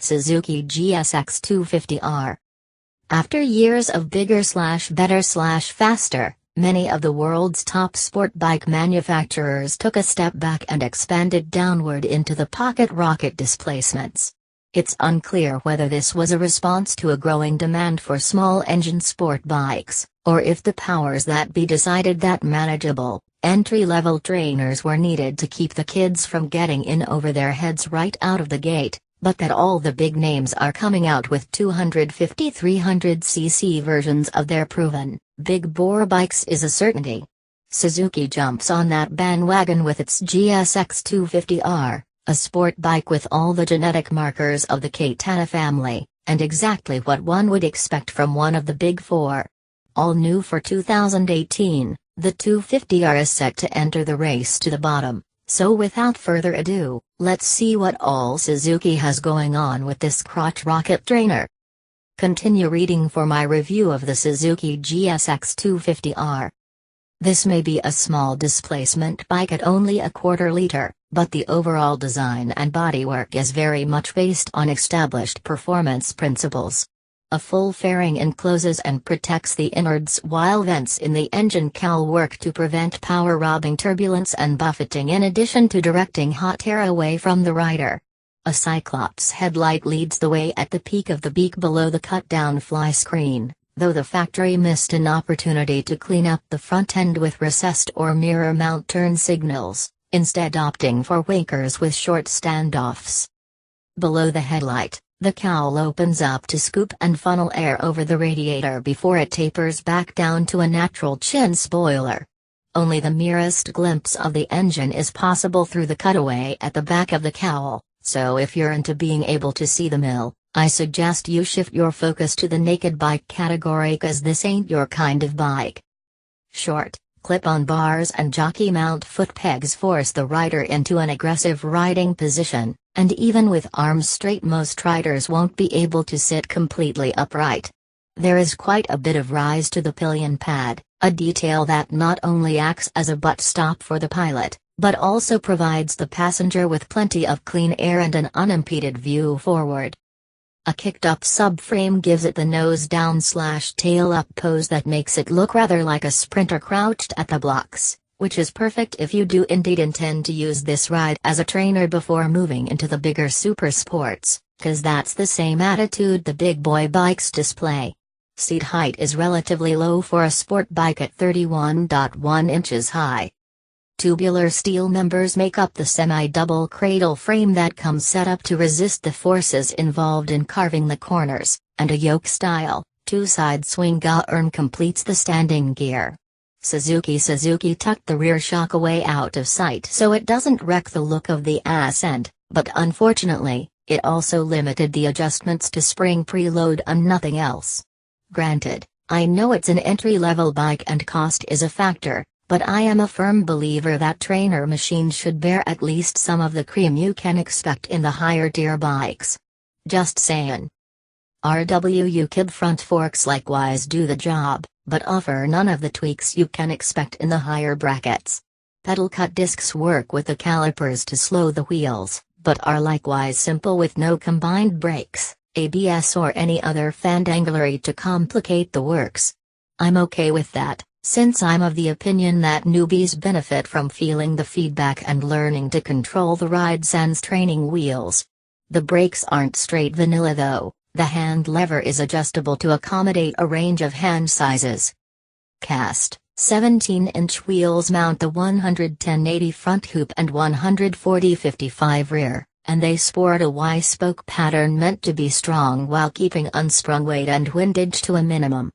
Suzuki GSX250R. After years of bigger better faster, many of the world's top sport bike manufacturers took a step back and expanded downward into the pocket rocket displacements. It's unclear whether this was a response to a growing demand for small-engine sport bikes, or if the powers that be decided that manageable, entry-level trainers were needed to keep the kids from getting in over their heads right out of the gate, but that all the big names are coming out with 250-300cc versions of their proven, big-bore bikes is a certainty. Suzuki jumps on that bandwagon with its GSX250R, a sport bike with all the genetic markers of the Katana family, and exactly what one would expect from one of the big four. All new for 2018, the 250R is set to enter the race to the bottom, so without further ado, let's see what all Suzuki has going on with this crotch rocket trainer. Continue reading for my review of the Suzuki GSX250R. This may be a small displacement bike at only a quarter liter, but the overall design and bodywork is very much based on established performance principles. A full fairing encloses and protects the innards while vents in the engine cowl work to prevent power robbing turbulence and buffeting in addition to directing hot air away from the rider. A Cyclops headlight leads the way at the peak of the beak below the cut-down fly screen, though the factory missed an opportunity to clean up the front end with recessed or mirror mount turn signals, instead opting for winkers with short standoffs. Below the headlight, the cowl opens up to scoop and funnel air over the radiator before it tapers back down to a natural chin spoiler. Only the merest glimpse of the engine is possible through the cutaway at the back of the cowl, so if you're into being able to see the mill, I suggest you shift your focus to the naked bike category, cause this ain't your kind of bike. Short, clip-on bars and jockey mount foot pegs force the rider into an aggressive riding position, and even with arms straight most riders won't be able to sit completely upright. There is quite a bit of rise to the pillion pad, a detail that not only acts as a butt stop for the pilot, but also provides the passenger with plenty of clean air and an unimpeded view forward. A kicked-up subframe gives it the nose-down/tail-up pose that makes it look rather like a sprinter crouched at the blocks, which is perfect if you do indeed intend to use this ride as a trainer before moving into the bigger super sports, cause that's the same attitude the big boy bikes display. Seat height is relatively low for a sport bike at 31.1 inches high. Tubular steel members make up the semi-double cradle frame that comes set up to resist the forces involved in carving the corners, and a yoke-style, two-side swing arm completes the standing gear. Suzuki tucked the rear shock away out of sight so it doesn't wreck the look of the ass end, but unfortunately, it also limited the adjustments to spring preload and nothing else. Granted, I know it's an entry-level bike and cost is a factor, but I am a firm believer that trainer machines should bear at least some of the cream you can expect in the higher-tier bikes. Just saying. RWU front forks likewise do the job, but offer none of the tweaks you can expect in the higher brackets. Pedal cut discs work with the calipers to slow the wheels, but are likewise simple with no combined brakes, ABS or any other fandanglery to complicate the works. I'm okay with that, since I'm of the opinion that newbies benefit from feeling the feedback and learning to control the ride sans training wheels. The brakes aren't straight vanilla though, the hand lever is adjustable to accommodate a range of hand sizes. Cast, 17-inch wheels mount the 110/80 front hoop and 140/55 rear, and they sport a Y-spoke pattern meant to be strong while keeping unsprung weight and windage to a minimum.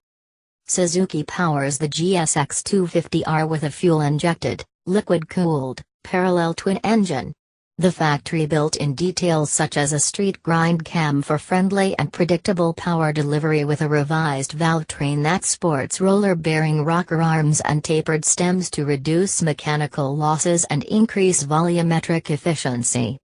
Suzuki powers the GSX250R with a fuel-injected, liquid-cooled, parallel twin engine. The factory built-in details such as a street grind cam for friendly and predictable power delivery with a revised valve train that sports roller-bearing rocker arms and tapered stems to reduce mechanical losses and increase volumetric efficiency.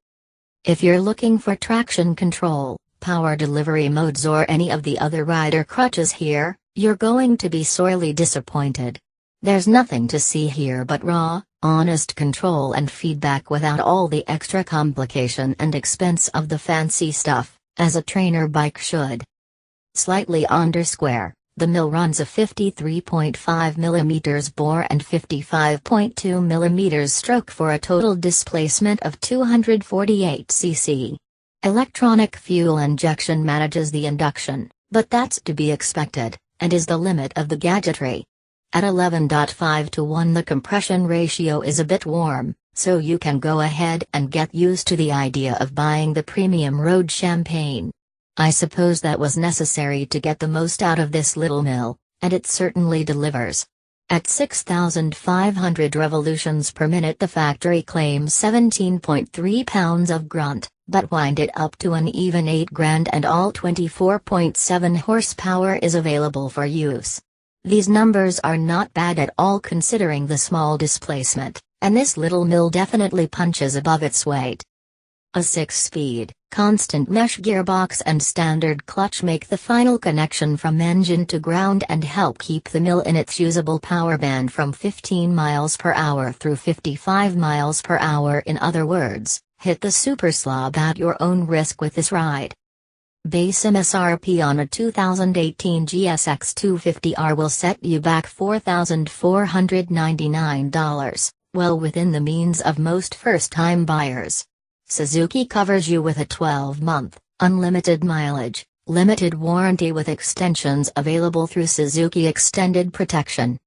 If you're looking for traction control, power delivery modes or any of the other rider crutches here, you're going to be sorely disappointed. There's nothing to see here but raw, honest control and feedback without all the extra complication and expense of the fancy stuff, as a trainer bike should. Slightly under square, the mill runs a 53.5 mm bore and 55.2 mm stroke for a total displacement of 248 cc. Electronic fuel injection manages the induction, but that's to be expected, and is the limit of the gadgetry. At 11.5 to 1 the compression ratio is a bit warm, so you can go ahead and get used to the idea of buying the premium road champagne. I suppose that was necessary to get the most out of this little mill, and it certainly delivers. At 6,500 revolutions per minute the factory claims 17.3 pounds of grunt, but wind it up to an even 8 grand and all 24.7 horsepower is available for use. These numbers are not bad at all considering the small displacement, and this little mill definitely punches above its weight. A 6-speed, constant mesh gearbox and standard clutch make the final connection from engine to ground and help keep the mill in its usable power band from 15 miles per hour through 55 miles per hour. In other words, hit the super slob at your own risk with this ride. Base MSRP on a 2018 GSX250R will set you back $4,499, well within the means of most first-time buyers. Suzuki covers you with a 12-month, unlimited mileage, limited warranty with extensions available through Suzuki Extended Protection.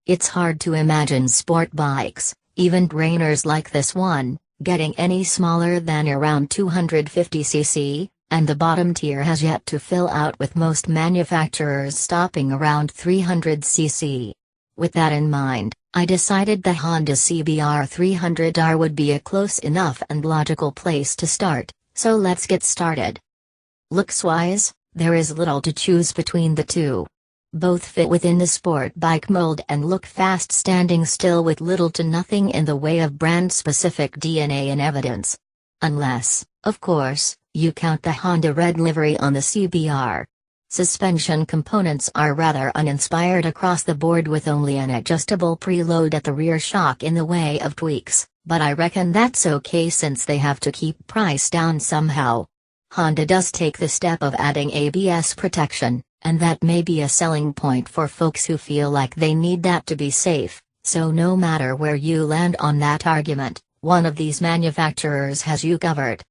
It's hard to imagine sport bikes, even trainers like this one, getting any smaller than around 250cc, and the bottom tier has yet to fill out with most manufacturers stopping around 300cc. With that in mind, I decided the Honda CBR 300R would be a close enough and logical place to start, so let's get started. Looks-wise, there is little to choose between the two. Both fit within the sport bike mold and look fast standing still with little to nothing in the way of brand-specific DNA in evidence. Unless, of course, you count the Honda red livery on the CBR. Suspension components are rather uninspired across the board with only an adjustable preload at the rear shock in the way of tweaks, but I reckon that's okay since they have to keep price down somehow. Honda does take the step of adding ABS protection, and that may be a selling point for folks who feel like they need that to be safe, so no matter where you land on that argument, one of these manufacturers has you covered.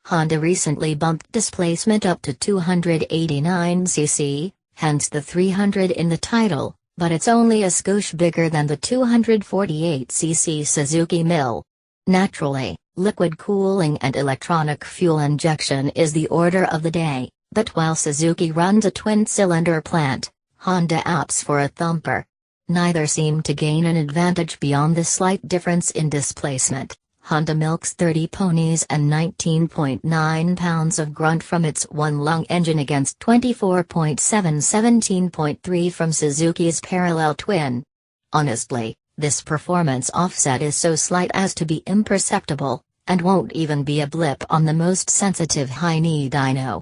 Honda recently bumped displacement up to 289cc, hence the 300 in the title, but it's only a skosh bigger than the 248cc Suzuki mill. Naturally, liquid cooling and electronic fuel injection is the order of the day, but while Suzuki runs a twin-cylinder plant, Honda opts for a thumper. Neither seem to gain an advantage beyond the slight difference in displacement. Honda milks 30 ponies and 19.9 pounds of grunt from its one-lung engine against 24.7 17.3 from Suzuki's parallel twin. Honestly, this performance offset is so slight as to be imperceptible, and won't even be a blip on the most sensitive high-knee dyno.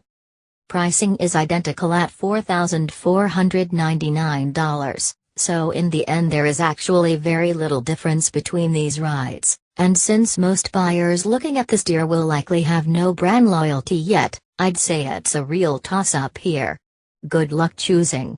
Pricing is identical at $4,499, so in the end there is actually very little difference between these rides. And since most buyers looking at this deer will likely have no brand loyalty yet, I'd say it's a real toss-up here. Good luck choosing.